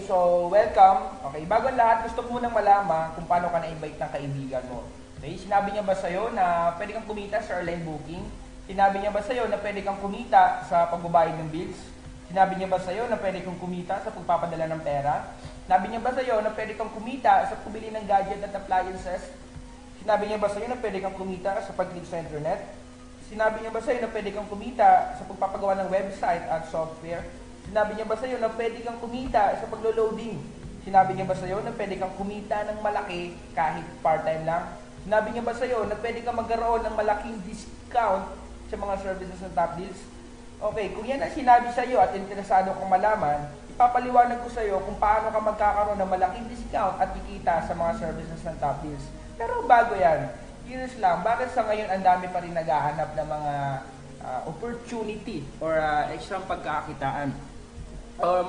So, welcome. Okay, bago ang lahat, gusto ko munang malaman kung paano ka na-invite ng kaibigan mo. Okay, sinabi niya ba sa'yo na pwede kang kumita sa online booking? Sinabi niya ba sa'yo na pwede kang kumita sa pagbabayad ng bills? Sinabi niya ba sa'yo na pwede kang kumita sa pagpapadala ng pera? Sinabi niya ba sa'yo na pwede kang kumita sa pumili ng gadget at appliances? Sinabi niya ba sa'yo na pwede kang kumita sa pag-click sa internet? Sinabi niya ba sa'yo na pwede kang kumita sa pagpapagawa ng website at software? Sinabi niya ba sa'yo na pwede kang kumita sa paglo-loading? Sinabi niya ba sa'yo na pwede kang kumita ng malaki kahit part-time lang? Sinabi niya ba sa'yo na pwede kang magkaroon ng malaking discount sa mga services ng Top Deals? Okay, kung yan ang sinabi sa'yo at interesado kang malaman, ipapaliwanag ko sa'yo kung paano ka magkakaroon ng malaking discount at kikita sa mga services ng Top Deals. Pero bago yan, curious lang, bakit sa ngayon ang dami pa rin naghahanap ng mga opportunity or extra pagkakakitaan?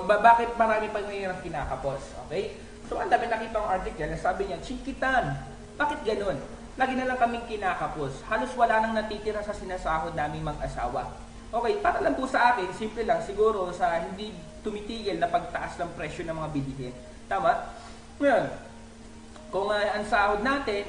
Bakit marami pa ngayon ang kinakapos? Okay? So, ang dami nakita ang article na sabi niya, Chinkitan, bakit ganun? Lagi na lang kaming kinakapos. Halos wala nang natitira sa sinasahod naming mag-asawa. Okay, para lang po sa akin, simple lang, siguro sa hindi tumitigil na pagtaas ng presyo ng mga bilihin. Tama? Ngayon, kung ang sahod natin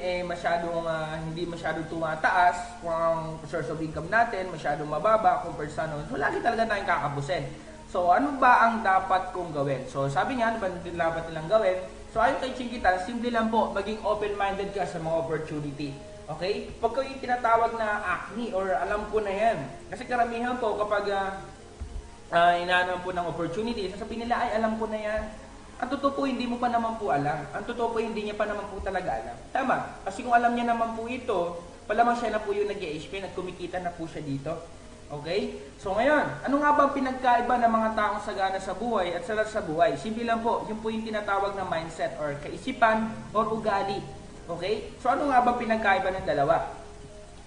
hindi masyadong tumataas, kung ang source of income natin masyadong mababa compared sa noon, so lagi talaga tayong kakapusin. So, ano ba ang dapat kong gawin? So, sabi niya, ano ba dapat nilang gawin? So, ayon kay Chinkitan, simple lang po, maging open-minded ka sa mga opportunity. Okay? Pag kayo yung tinatawag na acne or alam ko na yan. Kasi karamihan po, kapag inaanong po ng opportunity, sasabihin nila, ay, alam ko na yan. Ang totoo po, hindi mo pa naman po alam. Ang totoo po, hindi niya pa naman po talaga alam. Tama. Kasi kung alam niya naman po ito, palamang siya na po yung nag-i-explain at kumikita na po siya dito. Okay? So ngayon, ano nga ba ang pinagkaiba ng mga taong sagana sa buhay at sarap sa buhay? Simple lang po, yun po yung tinatawag na mindset or kaisipan or ugali. Okay? So ano nga ba ang pinagkaiba ng dalawa?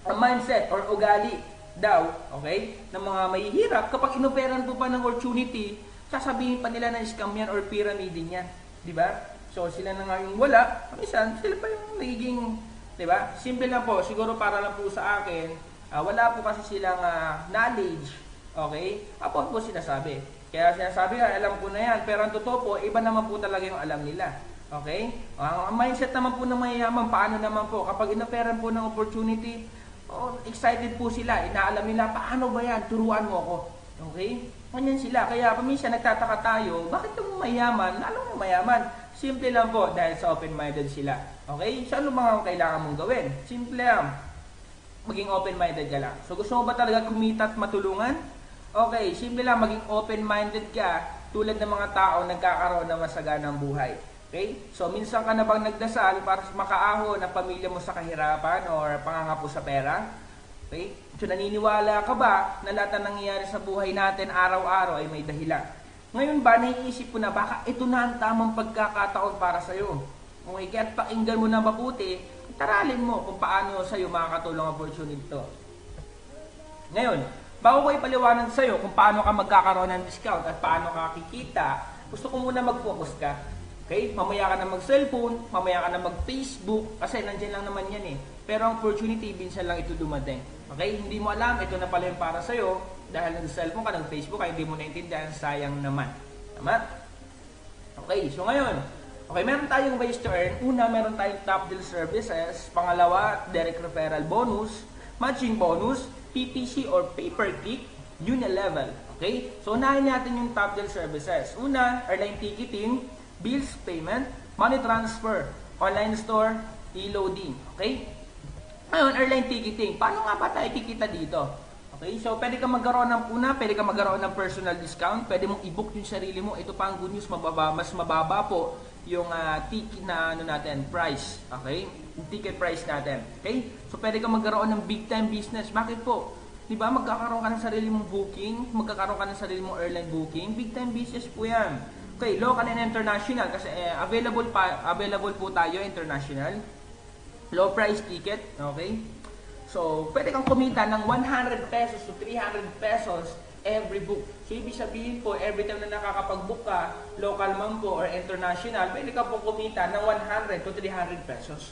Ang mindset or ugali daw, okay, ng mga mahihirap, kapag inoperan po pa ng opportunity, sasabihin pa nila na scam yan or pyramid yan. Di ba? So sila na nga yung wala, minsan sila pa yung nagiging, di ba? Simple lang po, siguro para lang po sa akin, wala po kasi silang knowledge, okay? Apo po sinasabi. Kaya sinasabi nga, alam ko na yan. Pero ang totoo po, iba naman po talaga yung alam nila. Okay? Ang mindset naman po ng mayayaman, paano naman po? Kapag inoperan po ng opportunity, excited po sila. Inaalam nila, paano ba yan? Turuan mo ako. Okay? Ganyan sila. Kaya paminsan nagtataka tayo, bakit yung mayaman, lalong mayaman? Simple lang po, dahil sa open-minded sila. Okay? So ano mga kailangan mong gawin? Simple lang. Maging open-minded ka lang. So gusto mo ba talaga kumita at matulungan? Okay, simple lang, maging open-minded ka tulad ng mga tao nagkakaroon ng masaganang buhay. Okay? So minsan ka na bang nagdasal para makaahon ang pamilya mo sa kahirapan or pangangako sa pera? Okay? So naniniwala ka ba na lahat ng nangyayari sa buhay natin araw-araw ay may dahilan? Ngayon ba, naiisip ko na baka ito na ang tamang pagkakataon para sa'yo? Okay, kaya pakinggan mo na mabuti, taralin mo kung paano sa'yo makakatulong ang opportunity ito. Ngayon, bago ko ipaliwanag sa'yo kung paano ka magkakaroon ng discount at paano ka kikita, gusto ko muna mag-focus ka. Okay? Mamaya ka na mag-cellphone, mamaya ka na mag-Facebook, kasi nandiyan lang naman yan eh. Pero ang opportunity, minsan lang ito dumating. Okay? Hindi mo alam, ito na pala yung para sa'yo, dahil nag-cellphone ka, nag-Facebook ka, hindi mo naintindihan, sayang naman. Tama? Okay, so ngayon, okay, meron tayong ways to earn. Una, meron tayong top deal services. Pangalawa, direct referral bonus, matching bonus, PPC or pay-per-click, Unilevel. Okay? So, unahin natin yung top deal services. Una, airline ticketing, bills payment, money transfer, online store, e-loading. Okay? Ngayon, airline ticketing. Paano nga ba tayo kikita dito? Okay, so pwede kang magkaroon ng personal discount, pwede mong i-book yung sarili mo. Ito pa ang good news, mas mababa po yung ticket na price. Okay? Yung ticket price natin. Okay? So pwede kang magkaroon ng big time business. Bakit po? 'Di ba? Magkakaroon ka ng sarili mong booking, magkakaroon ka ng sarili mong airline booking, big time business po 'yan. Okay, local and international kasi available po tayo international. Low price ticket, okay? So, pwede kang kumita ng 100 pesos to 300 pesos every book. So, ibig sabihin po, every time na nakakapag-book ka, local man po or international, pwede ka po kumita ng 100 to 300 pesos.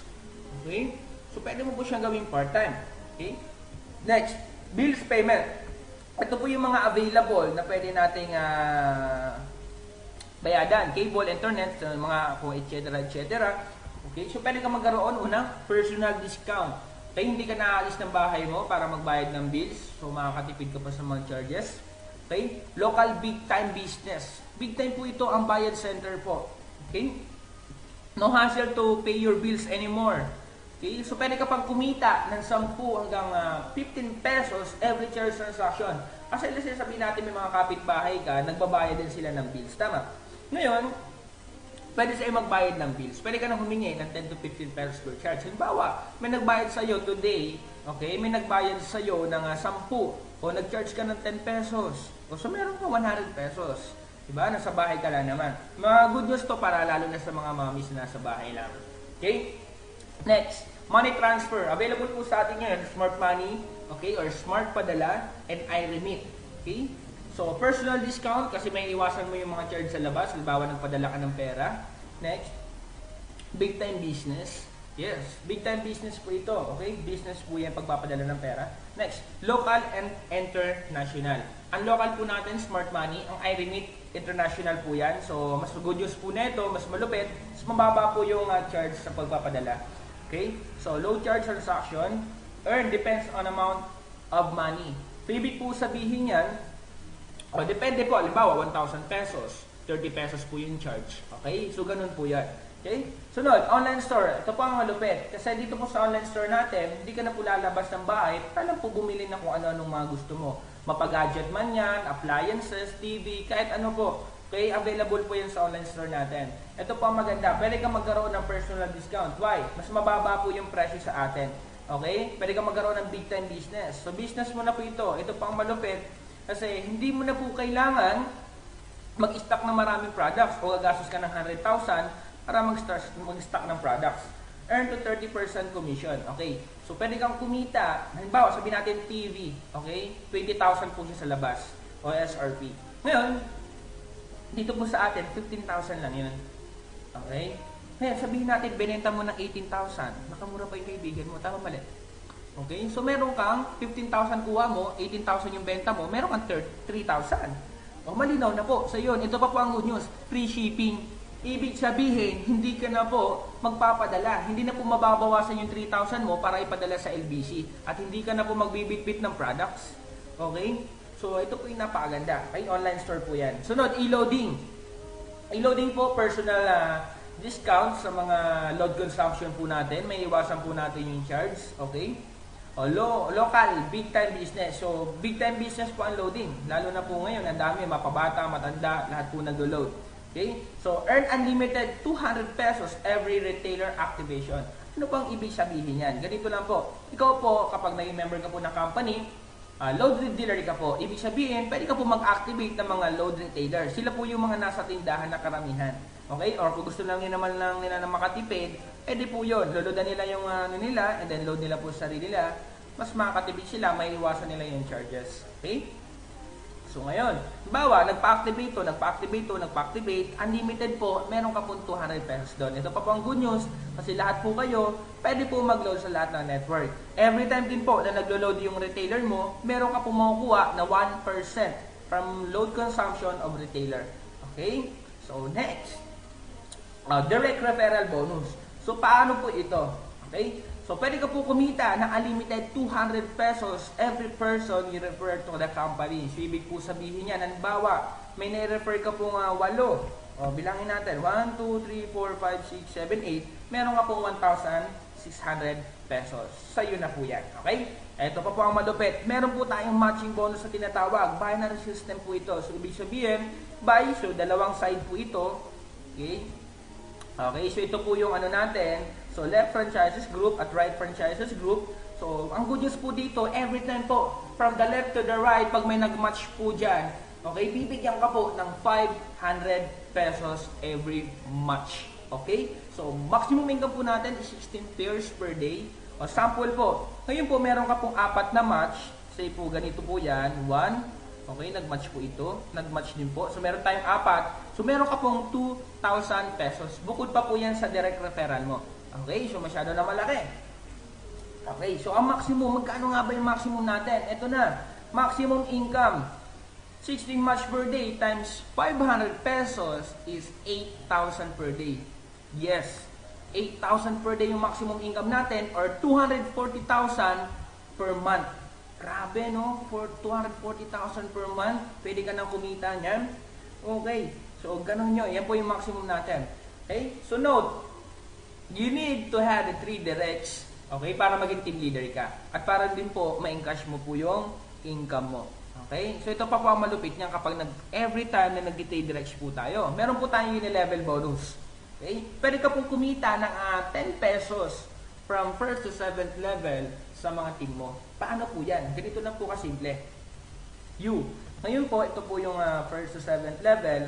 Okay? So, pwede mo po siyang gawing part-time. Okay? Next, bills payment. Ito po yung mga available na pwede nating bayadan, cable, internet, mga kung etc. Okay, so pwede ka magkaroon unang personal discount. Kaya hindi ka naalis ng bahay mo para magbayad ng bills, so makakatipid ka pa sa mga charges. Okay, local big time business. Big time po ito ang bayad center po. Okay, no hassle to pay your bills anymore. Okay, so pwede ka pang kumita ng 10 hanggang 15 pesos every charge transaction. Kasi let's say sabihin natin may mga kapitbahay ka, nagbabayad din sila ng bills, tama? Ngayon, pwede sa'yo magbayad ng bills. Pwede ka nang humingi ng 10 to 15 pesos per charge. Halimbawa, may nagbayad sa'yo today, okay, may nagbayad sa'yo ng 10 o nag-charge ka ng 10 pesos. O so meron ka 100 pesos. Diba? Nasa bahay ka lang naman. Mga good news to para lalo na sa mga mommies na nasa bahay lang. Okay? Next, money transfer. Available po sa atin ngayon, smart money, okay, or smart padala, and iRemit. Okay? So, personal discount kasi may iwasan mo yung mga charge sa labas. Halimbawa, nagpadala ka ng pera. Next, big time business. Yes, big time business po ito. Okay? Business po yan pagpapadala ng pera. Next, local and international. Ang local po natin, smart money. Ang iRemit, international po yan. So, mas good news po nito, mas malupit, mas mababa po yung charge sa pagpapadala. Okay? So, low charge transaction, earn depends on amount of money. So, ibig po sabihin yan, o depende po, halimbawa, 1,000 pesos, 30 pesos po yung charge. Okay? So, ganun po yan. Okay? Sunod, online store. Ito po ang malupit. Kasi dito po sa online store natin, hindi ka na po lalabas ng bahay, para lang po bumili na kung ano-anong mga gusto mo. Mapagadget man yan, appliances, TV, kahit ano po. Okay, available po yan sa online store natin. Ito po ang maganda. Pwede kang magkaroon ng personal discount. Why? Mas mababa po yung presyo sa atin. Okay? Pwede kang magkaroon ng big time business. So, business mo na po ito. Ito po ang malupit. Kasi hindi mo na po kailangan mag-stock ng maraming products o gagastos ka ng 100,000 para mag-stock ng products. Earn to 30% commission. Okay? So, pwede kang kumita. Halimbawa, sabihin natin TV. Okay? 20,000 po siya sa labas o SRP. Ngayon, dito po sa atin, 15,000 lang yun. Okay? Ngayon, sabihin natin, benenta mo ng 18,000. Nakamura pa yung kaibigan mo. Tama mali. Okay? So, meron kang 15,000 kuha mo, 18,000 yung benta mo, meron kang 3,000. O, malinaw na po. So, yun, ito pa po ang good news. Free shipping. Ibig sabihin, hindi ka na po magpapadala. Hindi na po mababawasan yung 3,000 mo para ipadala sa LBC. At hindi ka na po magbibitbit ng products. Okay? So, ito po yung napakaganda. Okay, online store po yan. Sunod, e-loading. E-loading po, personal discount sa mga load consumption po natin. May iwasan po natin yung charge. Okay? O, local, big time business. So, big time business po ang loading. Lalo na po ngayon, ang dami, mapabata, matanda, lahat po nag-load. Okay? So, earn unlimited 200 pesos every retailer activation. Ano bang ibig sabihin yan? Ganito lang po. Ikaw po, kapag naging member ka po ng company, load retailer ka po. Ibig sabihin, pwede ka po mag-activate ng mga load retailer. Sila po yung mga nasa tindahan na karamihan. Okay? Or kung gusto lang nila na makatipid, edi po yun. Loloadan nila yung nila, and then load nila po sa sarili nila. Mas makakatipid sila, may iwasan nila yung charges. Okay? So ngayon, bawa, nagpa-activate to, unlimited po, meron ka po 200 pesos doon. Ito pa po ang good news, kasi lahat po kayo, pwede po mag-load sa lahat ng network. Every time din po na naglo-load yung retailer mo, meron ka po makukuha na 1% from load consumption of retailer. Okay? So next, direct referral bonus. So paano po ito? Okay? So, pwede ka po kumita ng unlimited 200 pesos every person you refer to the company. So, ibig po sabihin yan, halimbawa, may nai-refer ka pong 8. O, bilangin natin, 1, 2, 3, 4, 5, 6, 7, 8. Meron ka pong 1,600 pesos. Sa'yo na po yan. Okay? Ito pa po ang malupit. Meron po tayong matching bonus sa tinatawag. Binary system po ito. So, ibig sabihin, so, dalawang side po ito. Okay? Okay, so ito po yung ano natin. So, left franchises group at right franchises group. So, ang good news po dito, every time po, from the left to the right, pag may nag-match po dyan, okay, bibigyan ka po ng 500 pesos every match. Okay? So, maximum income po natin is 16 pairs per day. O, sample po. Ngayon po, meron ka pong 4 na match. Say po, ganito po yan. 1. Okay, nag-match po ito. Nag-match din po. So, meron tayong 4. So, meron ka pong 2,000 pesos. Bukod pa po yan sa direct referral mo. Okay, so masyado na malaki. Okay, so ang maximum, magkano nga ba yung maximum natin? Ito na, maximum income. 16 match per day times 500 pesos is 8,000 per day. Yes, 8,000 per day yung maximum income natin or 240,000 per month. Grabe, no? For 240,000 per month, pwede ka nang kumita niyan. Okay, so ganun nyo. Yan po yung maximum natin. Okay, so note, you need to have the 3 directs, okay, para maging team leader ka. At para din po, ma-encash mo po yung income mo. Okay, so ito pa po ang malupit niya kapag every time na nag-trade directs po tayo. Meron po tayong level bonus. Okay, pwede ka pong kumita ng 10 pesos from 1st to 7th level sa mga team mo. Paano po yan? Ganito lang po kasimple. Ngayon po, ito po yung 1st to 7th level.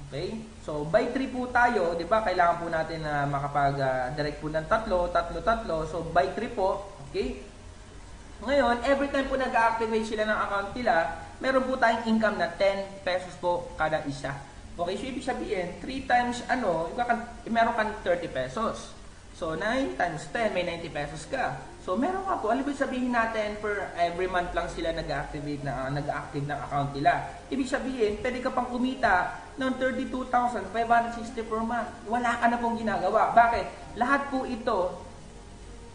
Okay? So, by 3 po tayo, di ba? Kailangan po natin na makapag-direct po ng tatlo. So, by 3 po. Okay? Ngayon, every time po nag-activate sila ng account nila, meron po tayong income na 10 pesos po kada isa. Okay? So, ibig sabihin, 3 times meron kang 30 pesos. So, 9 times 10, may 90 pesos ka. So, meron ka po. Ibig sabihin natin, per every month lang sila nag-active ng account nila. Ibig sabihin, pwede ka pang kumita ng 32,560 per month. Wala ka na pong ginagawa. Bakit? Lahat po ito,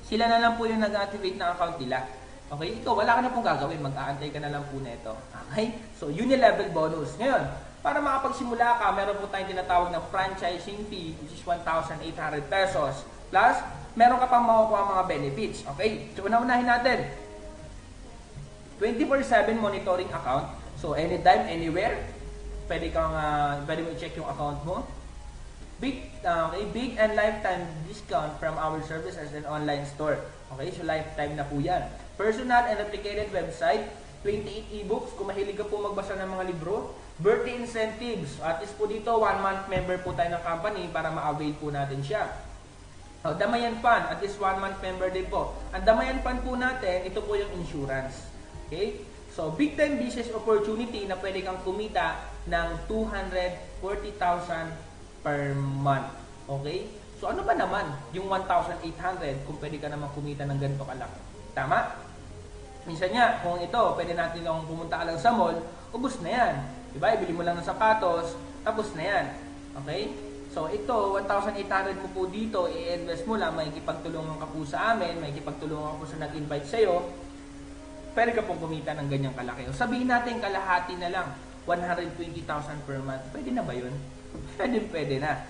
sila na lang po yung nag-activate ng account nila. Okay? Ikaw, wala ka na pong gagawin. Mag-aantay ka na lang po na ito. Okay? So, yun yung level bonus. Ngayon, para makapagsimula ka, meron po tayong tinatawag na franchising fee, which is 1,800 pesos. Plus, meron ka pang makukuha mga benefits. Okay? So, unahin natin. 24/7 monitoring account. So, anytime, anywhere, pwede mo i-check yung account mo. Big and lifetime discount from our services and online store. Okay? So, lifetime na po yan. Personal and replicated website. 28 ebooks. Kung mahilig ka po magbasa ng mga libro. Birthday incentives. At least po dito, 1 month member po tayo ng company para ma-avail po natin siya. Damayan Fund, at least 1 month member din po. Ang Damayan Fund po natin, ito po yung insurance. Okay? So, big time business opportunity na pwede kang kumita ng 240,000 per month. Okay? So, ano ba naman yung 1,800 kung pwede ka naman kumita ng ganito kalaki? Tama? Minsan nga, kung ito, pwede natin lang pumunta ka lang sa mall, ubos na yan. Diba? Ibili mo lang ng sapatos, tapos na yan. Okay? So, ito, 1,800 po dito, i-invest mo lang, may ikipagtulungan ka po sa amin, may ikipagtulungan ka po sa nag-invite sa'yo, pwede ka pong kumita ng ganyang kalaki. O sabihin natin, kalahati na lang, 120,000 per month. Pwede na ba yun? Pwede na.